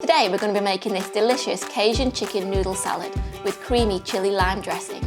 Today we're going to be making this delicious Cajun Chicken Noodle Salad with Creamy Chilli Lime Dressing.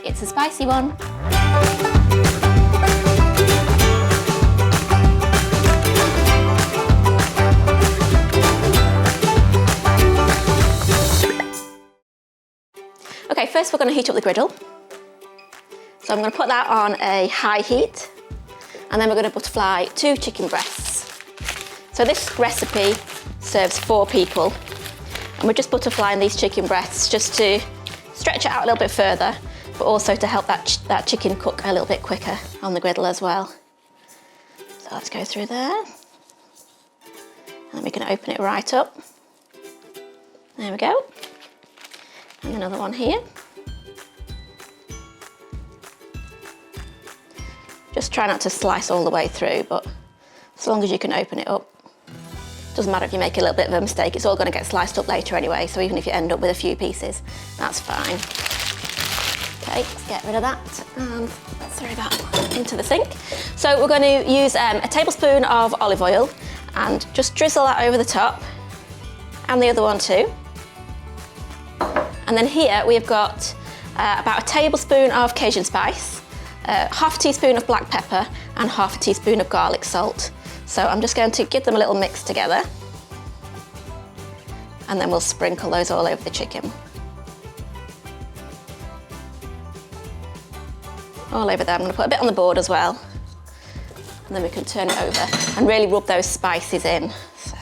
It's a spicy one. Okay, first we're going to heat up the griddle. So I'm going to put that on a high heat, and then we're going to butterfly 2 chicken breasts. So this recipe serves 4 people, and we're just butterflying these chicken breasts just to stretch it out a little bit further, but also to help that chicken cook a little bit quicker on the griddle as well. So let's go through there, and then we can open it right up. There we go. And another one here. Just try not to slice all the way through, but as long as you can open it up. Doesn't matter if you make a little bit of a mistake, it's all going to get sliced up later anyway, so even if you end up with a few pieces, that's fine. Okay, let's get rid of that and throw that into the sink. So we're going to use a tablespoon of olive oil and just drizzle that over the top, and the other one too. And then here we've got about a tablespoon of Cajun spice, half a teaspoon of black pepper, and half a teaspoon of garlic salt. So I'm just going to give them a little mix together, and then we'll sprinkle those all over the chicken. All over there. I'm going to put a bit on the board as well, and then we can turn it over and really rub those spices in. So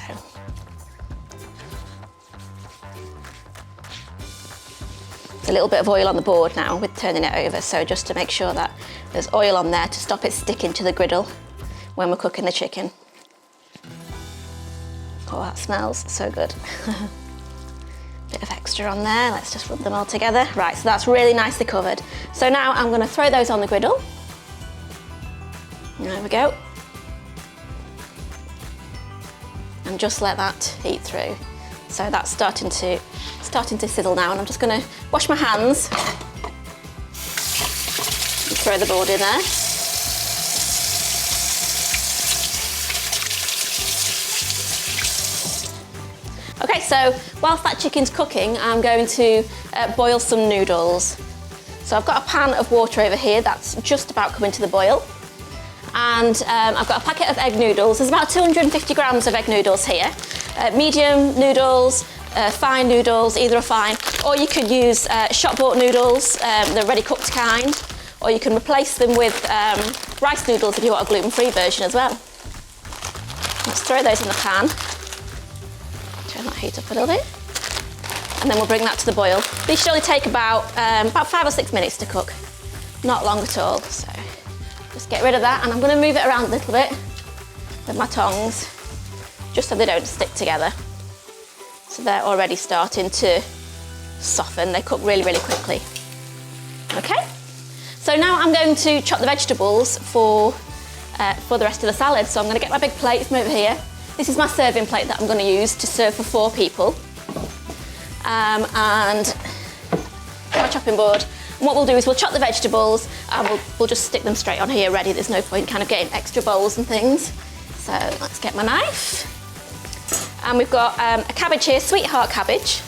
there's a little bit of oil on the board now with turning it over, so just to make sure that there's oil on there to stop it sticking to the griddle when we're cooking the chicken. Oh, that smells so good. Bit of extra on there, let's just rub them all together. Right, so that's really nicely covered. So now I'm going to throw those on the griddle. There we go. And just let that heat through. So that's starting to sizzle now, and I'm just going to wash my hands and throw the board in there. Okay, so whilst that chicken's cooking, I'm going to boil some noodles. So I've got a pan of water over here that's just about coming to the boil. And I've got a packet of egg noodles. There's about 250 grams of egg noodles here. Medium noodles, fine noodles, either are fine. Or you could use shop-bought noodles, the ready cooked kind. Or you can replace them with rice noodles if you want a gluten-free version as well. Let's throw those in the pan. Turn that heat up a little bit, and then we'll bring that to the boil. These should only take about 5 or 6 minutes to cook, not long at all. So just get rid of that, and I'm going to move it around a little bit with my tongs, just so they don't stick together. So they're already starting to soften. They cook really, really quickly. Okay, so now I'm going to chop the vegetables for the rest of the salad. So I'm going to get my big plate from over here. This is my serving plate that I'm going to use to serve for 4 people. And my chopping board. And what we'll do is we'll chop the vegetables, and we'll just stick them straight on here ready. There's no point kind of getting extra bowls and things. So let's get my knife. And we've got a cabbage here, sweetheart cabbage.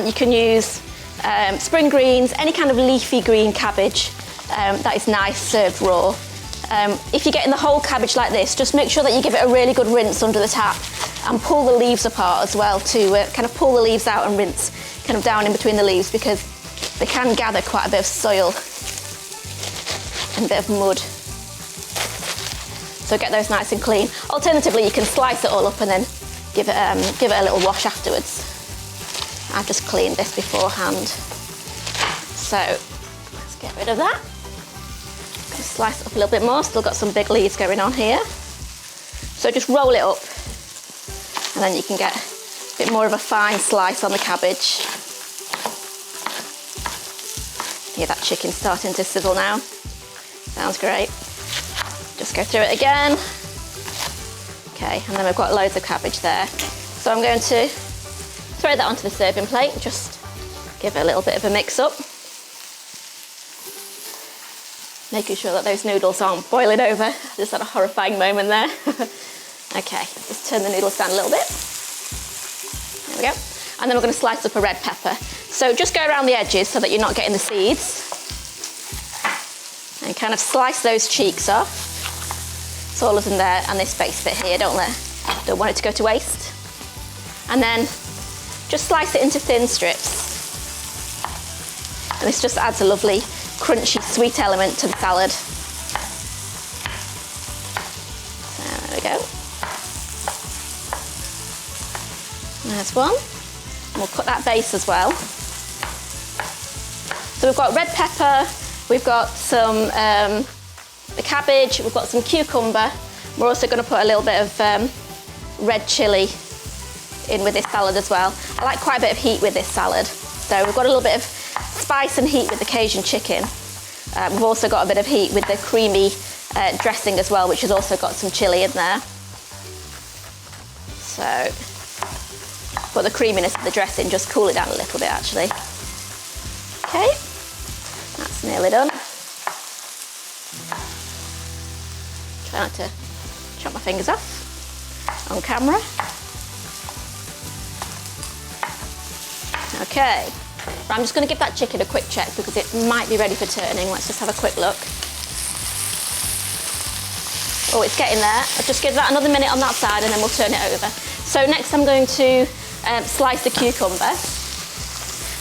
You can use spring greens, any kind of leafy green cabbage that is nice served raw. If you're getting the whole cabbage like this, just make sure that you give it a really good rinse under the tap, and pull the leaves apart as well to kind of pull the leaves out and rinse kind of down in between the leaves, because they can gather quite a bit of soil and a bit of mud. So get those nice and clean. Alternatively, you can slice it all up and then give it a little wash afterwards. I've just cleaned this beforehand. So let's get rid of that. Slice it up a little bit more, still got some big leaves going on here. So just roll it up, and then you can get a bit more of a fine slice on the cabbage. Yeah, that chicken's starting to sizzle now. Sounds great. Just go through it again. Okay, and then we've got loads of cabbage there. So I'm going to throw that onto the serving plate, just give it a little bit of a mix up. Making sure that those noodles aren't boiling over. I just had a horrifying moment there. Okay, just turn the noodles down a little bit. There we go. And then we're going to slice up a red pepper. So just go around the edges so that you're not getting the seeds. And kind of slice those cheeks off. It's all of them there, and this base bit here, don't want it to go to waste. And then just slice it into thin strips. And this just adds a lovely, crunchy, sweet element to the salad. So there we go. There's one. And we'll cut that base as well. So we've got red pepper, we've got some the cabbage, we've got some cucumber. We're also going to put a little bit of red chilli in with this salad as well. I like quite a bit of heat with this salad. So we've got a little bit of spice and heat with the Cajun chicken. We've also got a bit of heat with the creamy dressing as well, which has also got some chilli in there. So, but the creaminess of the dressing, just cool it down a little bit actually. Okay, that's nearly done. Try not to chop my fingers off on camera. Okay, I'm just going to give that chicken a quick check because it might be ready for turning. Let's just have a quick look. Oh, it's getting there. I'll just give that another minute on that side and then we'll turn it over. So next I'm going to slice the cucumber.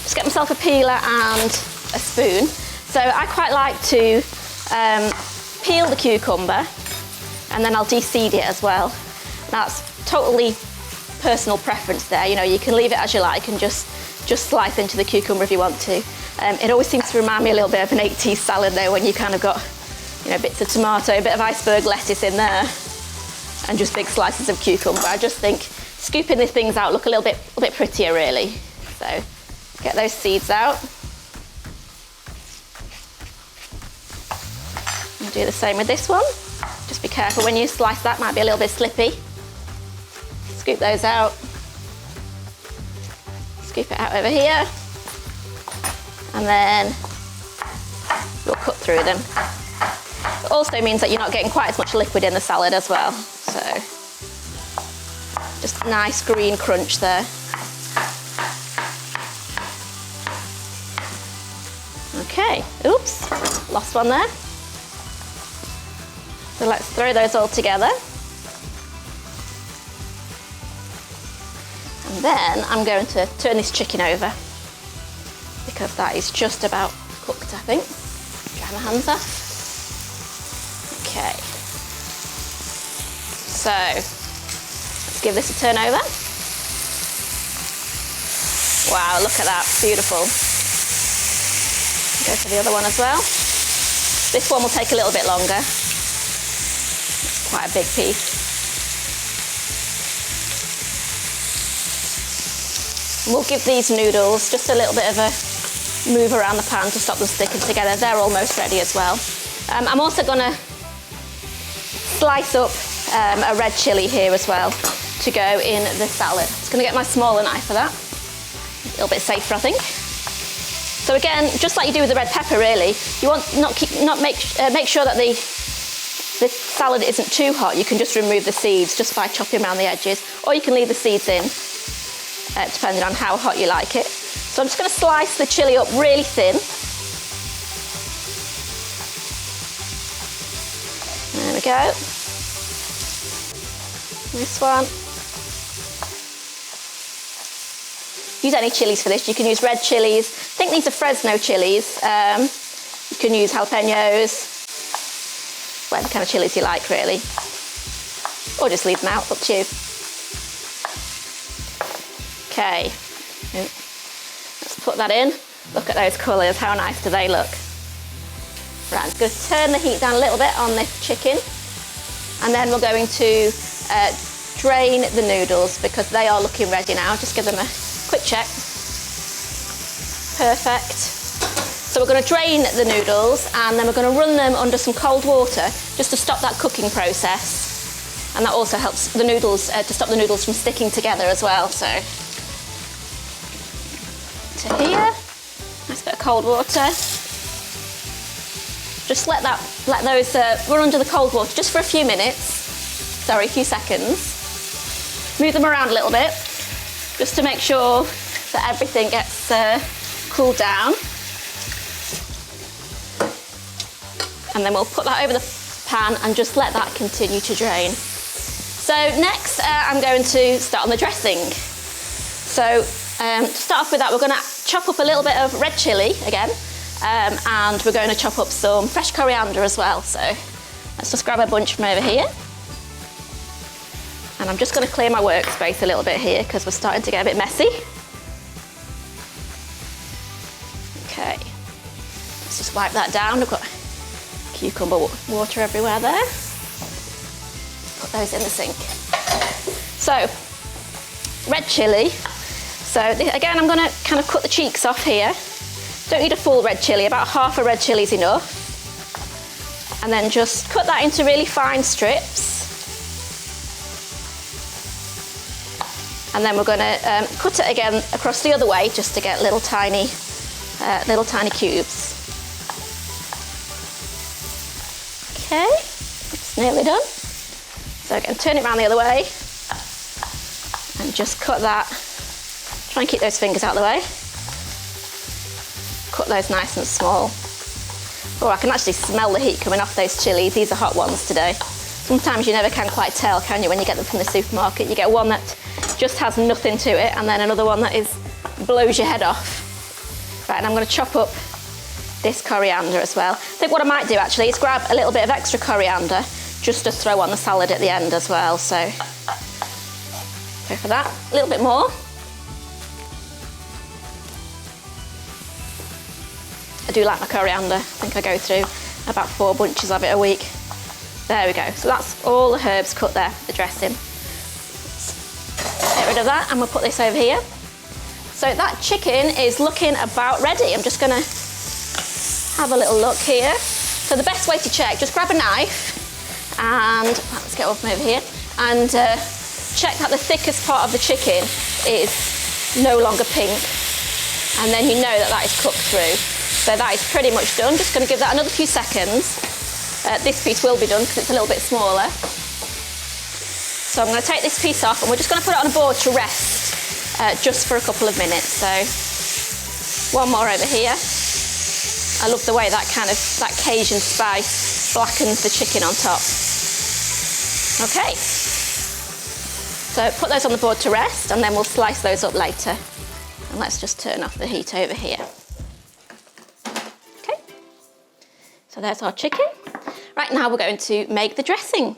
Just get myself a peeler and a spoon. So I quite like to peel the cucumber and then I'll de-seed it as well. That's totally personal preference there. You know, you can leave it as you like and just slice into the cucumber if you want to. It always seems to remind me a little bit of an 80s salad though, when you kind of got, you know, bits of tomato, a bit of iceberg lettuce in there, and just big slices of cucumber. I just think scooping these things out look a little bit prettier really. So get those seeds out. And do the same with this one. Just be careful when you slice that, might be a little bit slippy. Scoop those out. Scoop it out over here. And then we'll cut through them. It also means that you're not getting quite as much liquid in the salad as well. So just nice green crunch there. Okay, oops, lost one there. So let's throw those all together. And then I'm going to turn this chicken over because that is just about cooked, I think. Dry my hands off. Okay. So let's give this a turn over. Wow, look at that, beautiful. Go for the other one as well. This one will take a little bit longer. It's quite a big piece. We'll give these noodles just a little bit of a move around the pan to stop them sticking together. They're almost ready as well. I'm also going to slice up a red chilli here as well to go in the salad. Just going to get my smaller knife for that. A little bit safer, I think. So again, just like you do with the red pepper, really, you want make sure that the salad isn't too hot. You can just remove the seeds just by chopping around the edges, or you can leave the seeds in, depending on how hot you like it. So I'm just going to slice the chilli up really thin. There we go. This one. Use any chilies for this. You can use red chilies. I think these are Fresno chilies. You can use jalapenos. Whatever kind of chilies you like, really. Or just leave them out, up to you. Okay. Let's put that in. Look at those colours. How nice do they look? Right, I'm going to turn the heat down a little bit on this chicken. And then we're going to drain the noodles because they are looking ready now. Just give them a quick check. Perfect. So we're going to drain the noodles and then we're going to run them under some cold water just to stop that cooking process. And that also helps the noodles, to stop the noodles from sticking together as well. So to here, nice bit of cold water. Just let those run under the cold water just for a few minutes. Sorry, a few seconds. Move them around a little bit. just to make sure that everything gets cooled down. And then we'll put that over the pan and just let that continue to drain. So next, I'm going to start on the dressing. So to start off with that, we're going to chop up a little bit of red chilli again, and we're going to chop up some fresh coriander as well. So let's just grab a bunch from over here. And I'm just going to clear my workspace a little bit here because we're starting to get a bit messy. Okay, let's just wipe that down. I've got cucumber water everywhere there. Put those in the sink. So, red chilli. So again, I'm going to kind of cut the cheeks off here. Don't need a full red chilli, about half a red chilli is enough. And then just cut that into really fine strips. And then we're going to cut it again across the other way just to get little tiny cubes. Okay, it's nearly done. So again, turn it around the other way and just cut that. Try and keep those fingers out of the way. Cut those nice and small. Oh, I can actually smell the heat coming off those chilies. These are hot ones today. Sometimes you never can quite tell, can you, when you get them from the supermarket? You get one that just has nothing to it and then another one that blows your head off. Right, and I'm going to chop up this coriander as well. I think what I might do actually is grab a little bit of extra coriander just to throw on the salad at the end as well. So go for that. A little bit more. I do like my coriander. I think I go through about 4 bunches of it a week. There we go. So that's all the herbs cut there, the dressing. Get rid of that and we'll put this over here. So that chicken is looking about ready. I'm just gonna have a little look here. So the best way to check, just grab a knife and, let's get one from over here, and check that the thickest part of the chicken is no longer pink. And then you know that that is cooked through. So that is pretty much done. Just gonna give that another few seconds. This piece will be done because it's a little bit smaller. So I'm going to take this piece off and we're just going to put it on a board to rest just for a couple of minutes. So one more over here. I love the way that Cajun spice blackens the chicken on top. Okay. So put those on the board to rest and then we'll slice those up later. And let's just turn off the heat over here. Okay. So there's our chicken. Right, now we're going to make the dressing.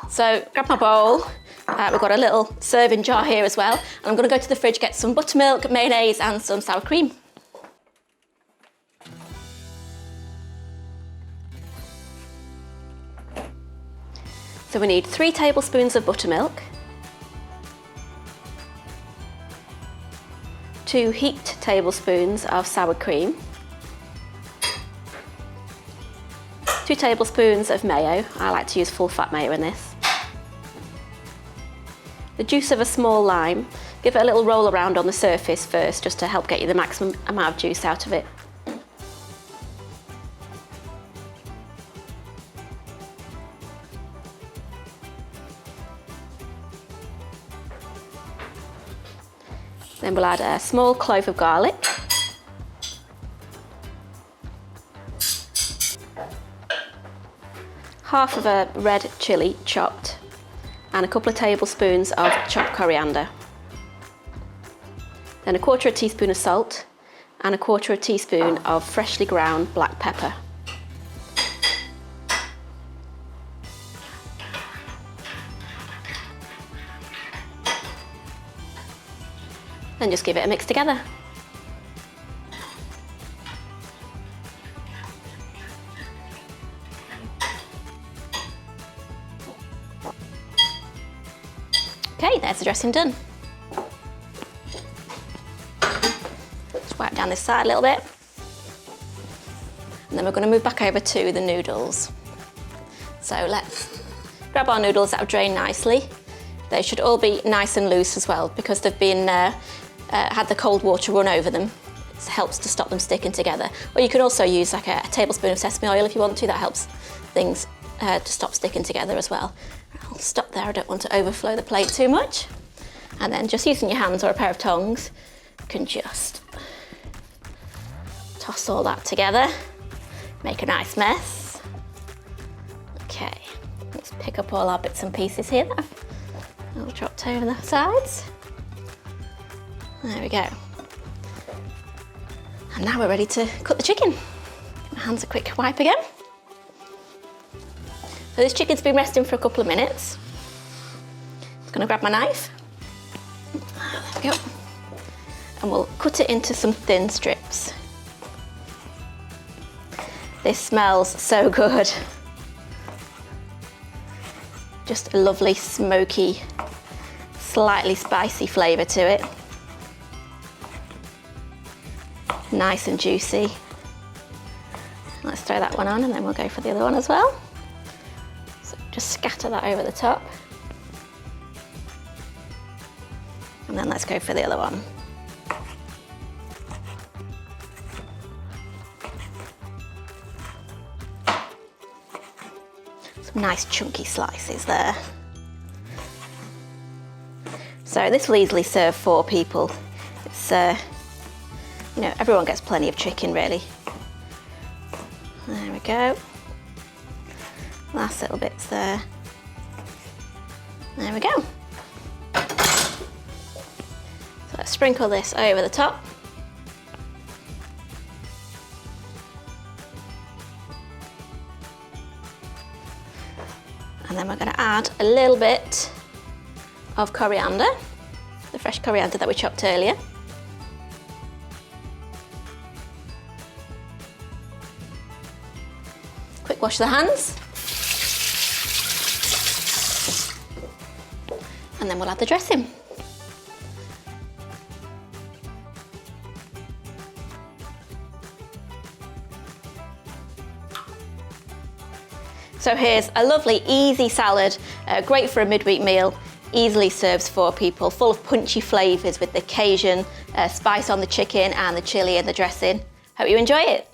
So grab my bowl. We've got a little serving jar here as well. And I'm going to go to the fridge, get some buttermilk, mayonnaise and some sour cream. So we need 3 tablespoons of buttermilk, 2 heaped tablespoons of sour cream, 2 tablespoons of mayo. I like to use full fat mayo in this. The juice of a small lime. Give it a little roll around on the surface first just to help get you the maximum amount of juice out of it. Then we'll add a small clove of garlic. Half of a red chilli chopped and a couple of tablespoons of chopped coriander. Then 1/4 teaspoon of salt and 1/4 teaspoon of freshly ground black pepper. Then just give it a mix together. Okay, there's the dressing done. Just wipe down this side a little bit. And then we're going to move back over to the noodles. So let's grab our noodles that have drained nicely. They should all be nice and loose as well because they've been had the cold water run over them. It helps to stop them sticking together. Or you can also use like a tablespoon of sesame oil if you want to. That helps things to stop sticking together as well. I'll stop there, I don't want to overflow the plate too much. And then just using your hands or a pair of tongs, you can just toss all that together, make a nice mess. Okay, let's pick up all our bits and pieces here that I've all dropped over the sides. There we go. And now we're ready to cook the chicken. Give my hands a quick wipe again. So this chicken's been resting for a couple of minutes. I'm gonna grab my knife. There we go. And we'll cut it into some thin strips. This smells so good. Just a lovely, smoky, slightly spicy flavour to it. Nice and juicy. Let's throw that one on and then we'll go for the other one as well. So just scatter that over the top. And then let's go for the other one. Some nice chunky slices there. So this will easily serve 4 people. It's, you know, everyone gets plenty of chicken really. There we go. Last little bits there. There we go. So let's sprinkle this over the top. And then we're going to add a little bit of coriander, the fresh coriander that we chopped earlier. Quick wash the hands. And then we'll add the dressing. So here's a lovely, easy salad, great for a midweek meal, easily serves 4 people, full of punchy flavours with the Cajun spice on the chicken and the chilli and the dressing. Hope you enjoy it.